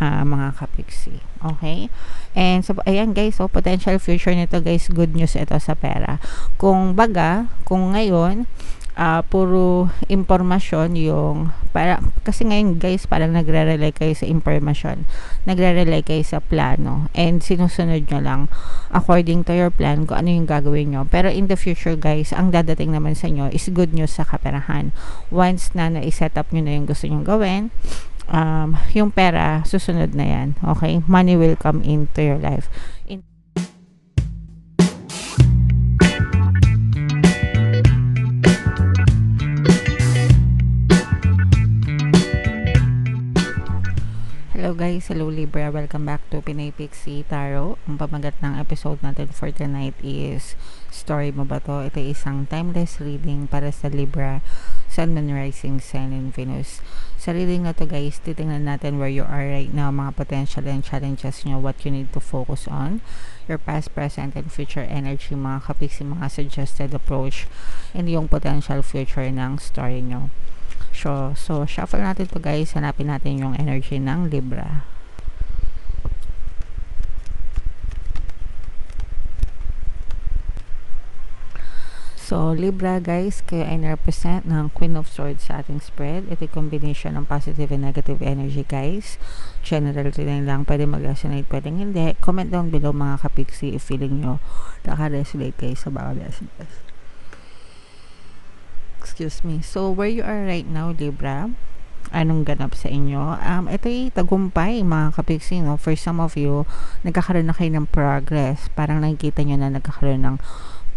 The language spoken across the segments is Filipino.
mga kapiksi. Okay? And so, ayan guys, so potential future nito guys, good news ito sa pera. Kung ngayon, puro impormasyon yung kasi ngayon guys parang nagre-rely kayo sa impormasyon, nagre-rely kayo sa plano, and sinusunod nyo lang according to your plan kung ano yung gagawin nyo. Pero in the future guys, ang dadating naman sa inyo is good news sa kaperahan. Once na na-set up nyo na yung gusto nyo gawin, yung pera susunod na yan. Okay, money will come into your life. Hello guys, hello Libra, welcome back to Pinay Pixie Tarot. Ang pamagat ng episode natin for tonight is Story Mo Ba To? Ito isang timeless reading para sa Libra, Sun, Moon, Rising, Sun, and Venus. Sa reading na to guys, titingnan natin where you are right now, mga potential and challenges nyo, what you need to focus on, your past, present, and future energy, mga kapiksi, mga suggested approach, and yung potential future ng story nyo. So shuffle natin to guys, hanapin natin yung energy ng Libra. So Libra guys, kayo ay represent ng Queen of Swords sa ating spread. Ito yung combination ng positive and negative energy guys. General reading lang, pwede mag-resonate, pwede hindi. Comment down below mga kapiksi if feeling nyo naka-resonate kayo sa bawat messages. Excuse me. So, where you are right now, Libra, anong ganap sa inyo? Ito ay tagumpay, mga kapiksi, no? For some of you, nagkakaroon na kayo ng progress. Parang nakikita nyo na nagkakaroon ng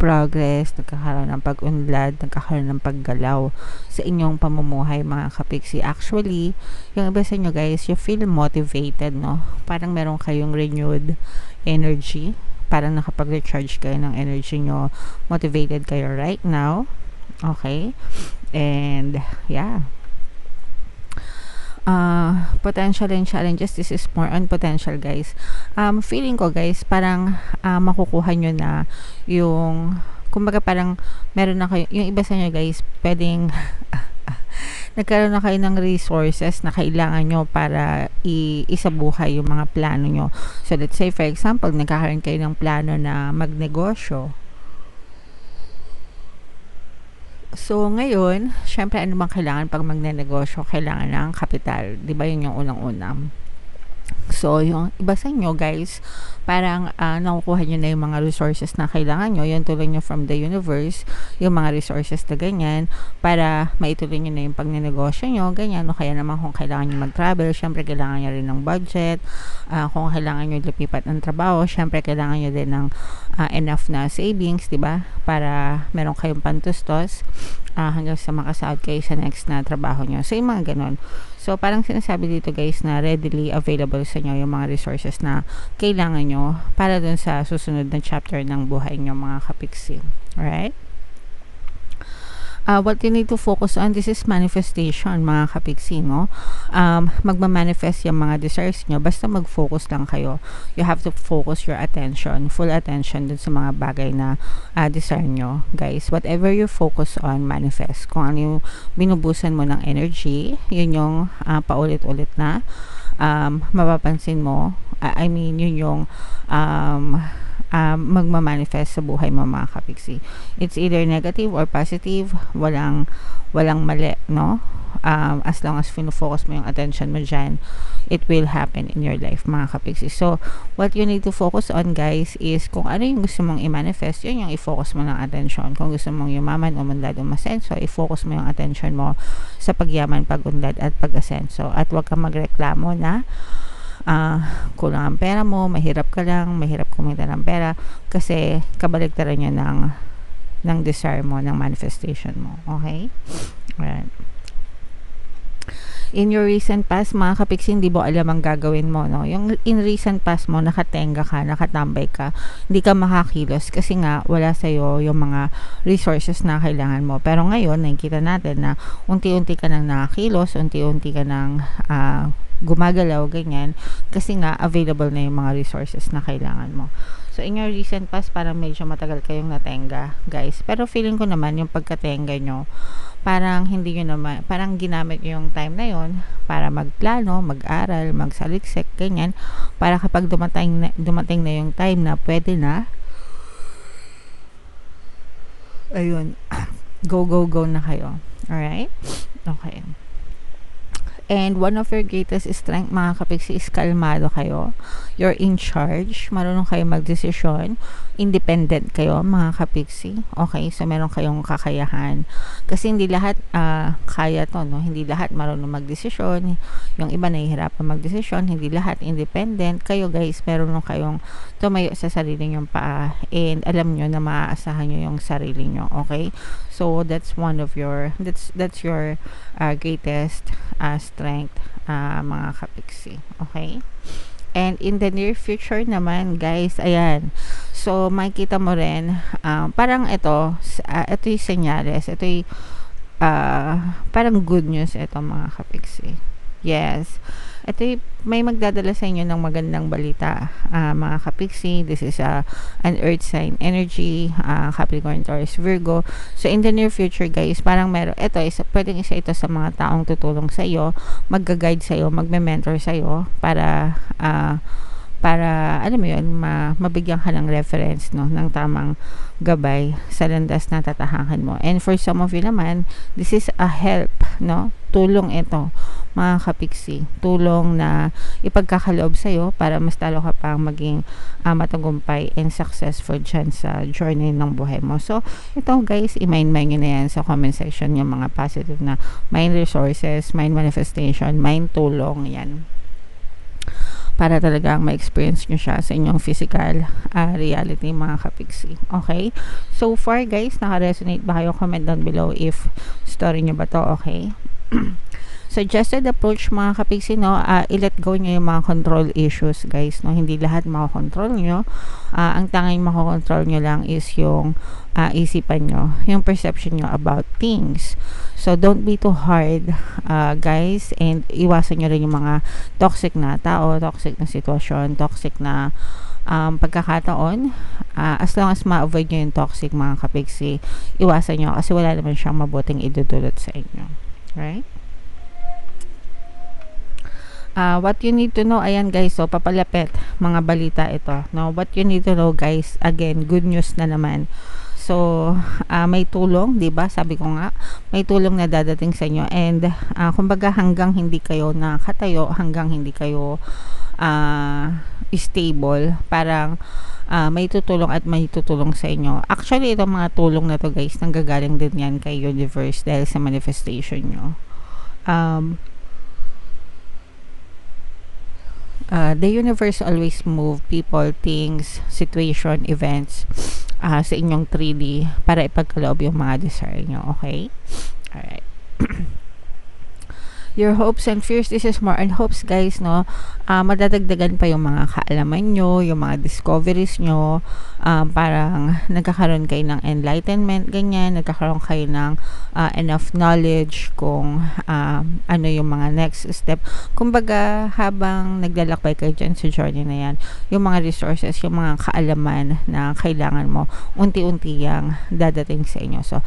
progress, nagkakaroon ng pag-unlad, nagkakaroon ng paggalaw sa inyong pamumuhay, mga kapiksi. Actually, yung iba sa inyo, guys, you feel motivated, no? Parang meron kayong renewed energy. Parang nakapag-recharge kayo ng energy nyo. Motivated kayo right now. Okay, and yeah, potential and challenges, this is more on potential guys. Feeling ko guys, parang makukuha nyo na yung, kumbaga parang meron na kayo, yung iba sa inyo guys, pwedeng nagkaroon na kayo ng resources na kailangan nyo para isabuhay yung mga plano nyo. So let's say for example, nagkakaroon kayo ng plano na magnegosyo. So, ngayon, syempre, ano bang kailangan pag magnenegosyo? Kailangan ng kapital. Diba yun yung unang-unang? So, yung iba sa inyo, guys, parang nakukuha nyo na yung mga resources na kailangan nyo. Yung tuloy nyo from the universe, yung mga resources na ganyan, para maituloy nyo na yung pagnenegosyo nyo, ganyan. O kaya naman kung kailangan nyo mag-travel, syempre, kailangan nyo rin ng budget. Kung kailangan nyo lumipat ng trabaho, syempre, kailangan nyo din ng enough na savings, diba? Para meron kayong pantustos hanggang sa makasahod kayo sa next na trabaho nyo. So, yung mga ganun. So, parang sinasabi dito guys na readily available sa inyo yung mga resources na kailangan nyo para dun sa susunod na chapter ng buhay nyo, mga kapiksi. Alright? What you need to focus on, this is manifestation, mga kapiksi, no? Magmamanifest yung mga desires nyo, basta mag-focus lang kayo. You have to focus your attention, full attention dun sa mga bagay na desire nyo, guys. Whatever you focus on, manifest. Kung ano yung binubusan mo ng energy, yun yung paulit-ulit na mapapansin mo. I mean, yun yung magmamanifest sa buhay mo, mga kapiksi. It's either negative or positive, walang mali, no? As long as focus mo yung attention mo dyan, it will happen in your life, mga kapiksi. So, what you need to focus on, guys, is kung ano yung gusto mong i-manifest, yun yung i-focus mo ng attention. Kung gusto mong yumaman, umunlad, umasenso, i-focus mo yung attention mo sa pagyaman, pagunlad, at pag-asenso. At huwag kang magreklamo na kulang ang pera mo, mahirap kumita ng pera, kasi kabaligtaran niya ng desire mo, ng manifestation mo. Okay? Alright. In your recent past, mga kapiksi, hindi mo alam ang gagawin mo, no? Yung in recent past mo, nakatenga ka, nakatambay ka, hindi ka makakilos kasi nga wala sa'yo yung mga resources na kailangan mo. Pero ngayon, nakikita natin na unti-unti ka nang nakakilos, unti-unti ka nang gumagalaw, ganyan, kasi nga available na yung mga resources na kailangan mo. So, in your recent past, parang medyo matagal kayong natenga, guys. Pero feeling ko naman, yung pagkatenga nyo, parang hindi nyo naman, parang ginamit nyo yung time na yon para magplano, mag-aral, magsaliksik, ganyan, para kapag dumating na yung time na pwede na, ayun, go na kayo. Alright? Okay. And one of your greatest strength, mga kapiksi, is kalmado kayo. You're in charge. Marunong kayo magdesisyon. Independent kayo, mga kapiksi. Okay? So, meron kayong kakayahan. Kasi hindi lahat kaya to, no? Hindi lahat marunong magdesisyon. Yung iba nahihirapan magdesisyon. Hindi lahat independent. Kayo, guys, meron kayong tumayo sa sarili nyong paa. And alam nyo na maaasahan nyo yung sarili nyo. Okay? So, that's one of your, that's your greatest strength, mga kapiksi. Okay? And in the near future naman, guys, ayan. So, makikita mo rin, parang ito yung senyales. Ito yung, parang good news ito, mga kapiksi. Yes. Ito yung, may magdadala sa inyo ng magandang balita, mga kapiksi. This is an earth sign energy, Capricorn, Taurus, Virgo. So, in the near future, guys, parang meron, ito, pwedeng isa ito sa mga taong tutulong sa iyo, magga-guide sa iyo, magme-mentor sa iyo, para alam mo yun, mabigyan ka ng reference, no, ng tamang gabay sa landas na tatahakan mo. And for some of you naman, this is a help, no, tulong ito, mga kapiksi, tulong na ipagkakaloob sa'yo para mas talo ka pang maging matagumpay and successful dyan sa journey ng buhay mo. So, ito, guys, i-mind nyo na yan sa comment section, yung mga positive na mind resources, mind manifestation, mind tulong, yan, para talagang ma-experience nyo siya sa inyong physical reality, mga kapiksi. Okay? So far, guys, naka-resonate ba kayo? Comment down below if story nyo ba to, okay? Suggested approach, mga kapiksi, no, i-let go nyo yung mga control issues, guys, no. Hindi lahat makakontrol nyo. Ang tanging makakontrol nyo lang is yung isipan nyo, yung perception nyo about things. So, don't be too hard, guys, and iwasan nyo rin yung mga toxic na tao, toxic na sitwasyon, toxic na pagkakataon. As long as ma-avoid nyo yung toxic, mga kapiksi, iwasan nyo kasi wala naman siyang mabuting idudulot sa inyo. Right? What you need to know, ayan, guys, so papalapit mga balita ito, no. What you need to know, guys, again, good news na naman. So, may tulong, 'di ba? Sabi ko nga, may tulong na dadating sa inyo, and kumbaga hanggang hindi kayo nakatayo, hanggang hindi kayo stable, parang may tutulong at may tutulong sa inyo. Actually, itong mga tulong na to, guys, nanggagaling din yan kay universe dahil sa manifestation nyo. The universe always move people, things, situation, events sa inyong 3D para ipagkaloob yung mga desire nyo. Okay? Alright. Your hopes and fears, this is more on hopes, guys, no. Madadagdagan pa yung mga kaalaman nyo, yung mga discoveries nyo, parang nagkakaroon kayo ng enlightenment, ganyan, nagkakaroon kayo ng enough knowledge kung ano yung mga next step. Kumbaga, habang naglalakbay kayo dyan sa journey na yan, yung mga resources, yung mga kaalaman na kailangan mo, unti-unti yang dadating sa inyo. So,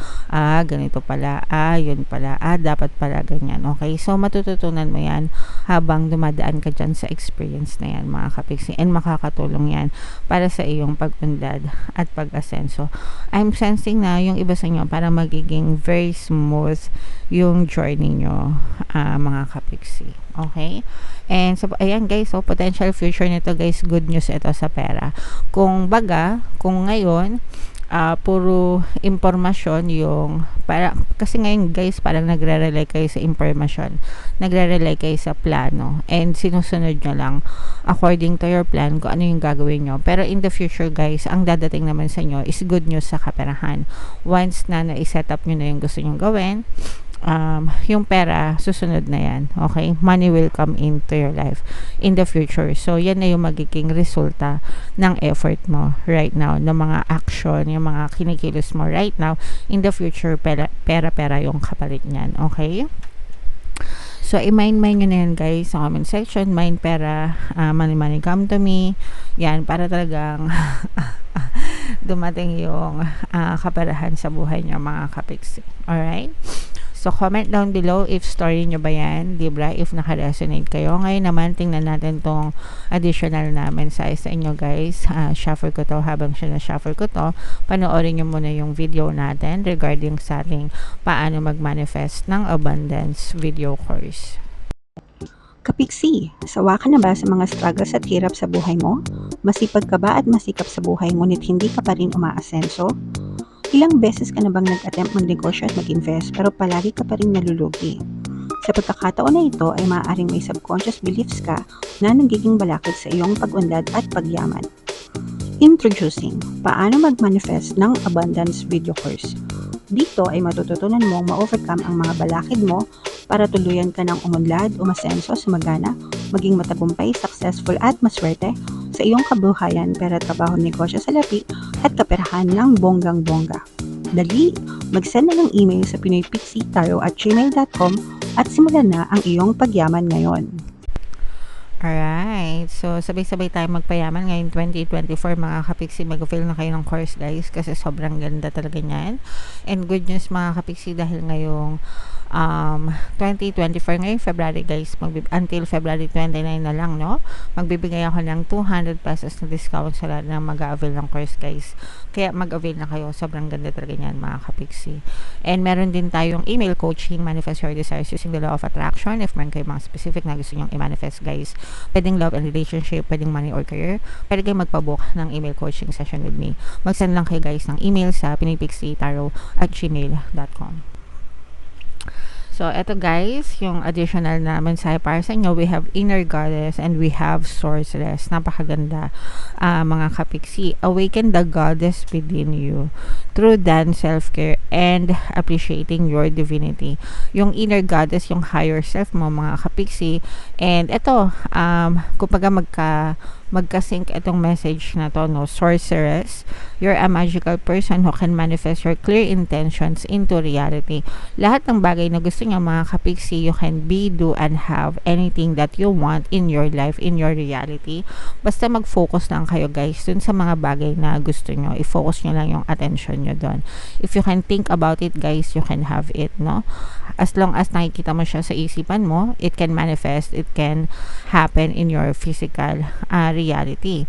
ganito pala, yun pala, dapat pala ganyan. Okay? So, matututunan mo yan habang dumadaan ka dyan sa experience na yan, mga kapiksi, and makakatulong yan para sa iyong pag-unlad at pag-asenso. I'm sensing na yung iba sa inyo para magiging very smooth yung journey nyo, mga kapiksi. Okay? And so, ayan, guys, so potential future nito, guys, good news ito sa pera. Kung ngayon puro impormasyon yung kasi ngayon, guys, parang nagre-rely kayo sa impormasyon, nagre-rely kayo sa plano, and sinusunod nyo lang according to your plan kung ano yung gagawin nyo. Pero in the future, guys, ang dadating naman sa inyo is good news sa kaperahan. Once na na-set up nyo na yung gusto nyo gawin, yung pera, susunod na yan. Okay? Money will come into your life in the future. So, yan na yung magiging resulta ng effort mo right now, ng mga action, yung mga kinikilos mo right now. In the future, pera yung kapalit niyan. Okay? So, i-mind nyo na yan, guys, sa comment section. Mind pera, money come to me. Yan, para talagang dumating yung kaperahan sa buhay nyo, mga kapiksi. Alright? So, comment down below if story nyo ba yan, Libra, if naka-resonate kayo. Ngayon naman, tingnan natin tong additional na mensahe sa inyo, guys. Shuffle ko to. Habang shuffle ko to, panoorin nyo muna yung video natin regarding sa ating paano mag-manifest ng abundance video course. Kapiksi, sawa ka na ba sa mga struggles at hirap sa buhay mo? Masipag ka ba at masikap sa buhay ngunit hindi ka pa rin umaasenso? Ilang beses ka na bang nag-attempt magnegosyo at mag-invest pero palagi ka pa rin nalulugi? Sa pagkakataon na ito ay maaaring may subconscious beliefs ka na nagiging balakid sa iyong pag-unlad at pagyaman. Introducing, paano mag-manifest ng abundance video course. Dito ay matututunan mong ma-overcome ang mga balakid mo para tuluyan ka ng umunlad, umasenso, sumagana, maging matagumpay, successful at maswerte sa iyong kabuhayan, pera, trabaho, negosyo, salapi at kaperahan ng bonggang-bongga. Dali, mag-send na ng email sa pinoypixitaro@gmail.com at simulan na ang iyong pagyaman ngayon. Alright, so sabay-sabay tayo magpayaman ngayong 2024 mga kapiksi. Mag-fill na kayo ng course, guys, kasi sobrang ganda talaga niyan. And good news mga kapiksi, dahil ngayong 2024 ngayong February, guys, until February 29 na lang, no, magbibigay ako ng 200 pesos na discount sa lahat na mag-avail ng course, guys. Kaya mag-avail na kayo, sobrang ganda talaga niyan mga kapiksi. And meron din tayong email coaching, manifest your desires using the law of attraction. If meron kayong mga specific na gusto nyong i-manifest, guys, pwedeng love and relationship, pwedeng money or career, pwede kayo magpabook ng email coaching session with me. Mag-send lang kayo, guys, ng email sa pinoypixitaro@gmail.com. So, eto, guys, yung additional na mensahe para sa inyo. We have inner goddess and we have sorceress. Napakaganda, mga kapiksi. Awaken the goddess within you through dance, self-care, and appreciating your divinity. Yung inner goddess, yung higher self mo, mga kapiksi. And eto, kumbaga magka-sync itong message na to, no? Sorceress, you're a magical person who can manifest your clear intentions into reality. Lahat ng bagay na gusto niyo, mga kapiksi, you can be, do, and have anything that you want in your life, in your reality. Basta mag-focus lang kayo, guys, dun sa mga bagay na gusto niyo. I-focus niyo lang yung attention niyo dun. If you can think about it, guys, you can have it, no? As long as nakikita mo siya sa isipan mo, it can manifest, it can happen in your physical reality.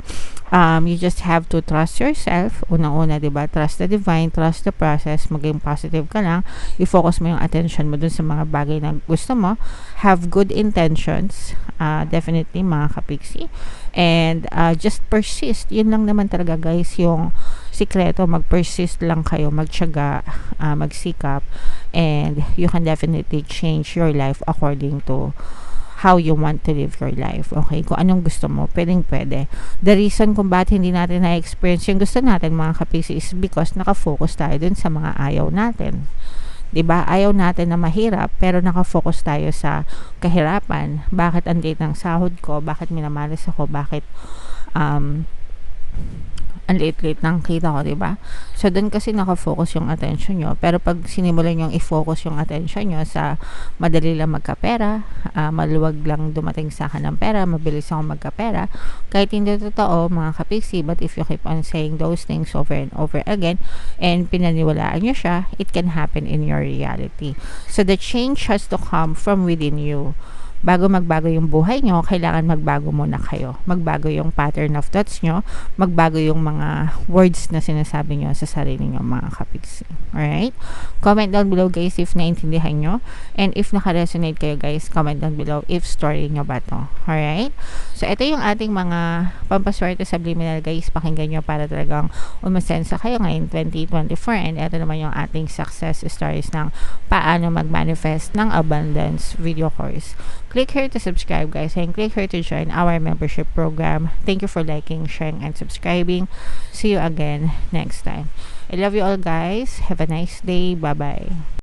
You just have to trust yourself. Unang-una, diba? Trust the divine, trust the process, maging positive ka lang. I-focus mo yung attention mo dun sa mga bagay na gusto mo. Have good intentions, definitely, mga kapiksi. And just persist. Yun lang naman talaga, guys, yung sikreto. Mag-persist lang kayo, magtiyaga, magsikap, and you can definitely change your life according to how you want to live your life. Okay? Kung anong gusto mo, pwede. The reason kung bakit hindi natin na-experience yung gusto natin, mga kapisi, is because nakafocus tayo dun sa mga ayaw natin. 'Di ba? Ayaw natin na mahirap, pero nakafocus tayo sa kahirapan. Bakit ang liit ng sahod ko? Bakit minamalas ako? Bakit ang liit-liit ng kita ko, diba? So, doon kasi nakafocus yung attention nyo. Pero pag sinimulan nyo i-focus yung attention nyo sa madali lang magkapera, maluwag lang dumating sa akin ng pera, mabilis ako magkapera, kahit hindi totoo, mga kapiksi, but if you keep on saying those things over and over again, and pinaniwalaan nyo siya, it can happen in your reality. So, the change has to come from within you. Bago magbago yung buhay nyo, kailangan magbago muna kayo. Magbago yung pattern of thoughts nyo, magbago yung mga words na sinasabi nyo sa sarili nyo, mga kapiksi. Alright? Comment down below, guys, if naintindihan nyo. And if naka-resonate kayo, guys, comment down below if story nyo ba to. Alright? So, ito yung ating mga pampaswerte subliminal, guys. Pakinggan nyo para talagang umasensa kayo ngayon 2024. And ito naman yung ating success stories ng paano mag-manifest ng abundance video course. Click here to subscribe, guys, and click here to join our membership program. Thank you for liking, sharing, and subscribing. See you again next time. I love you all, guys. Have a nice day. Bye-bye.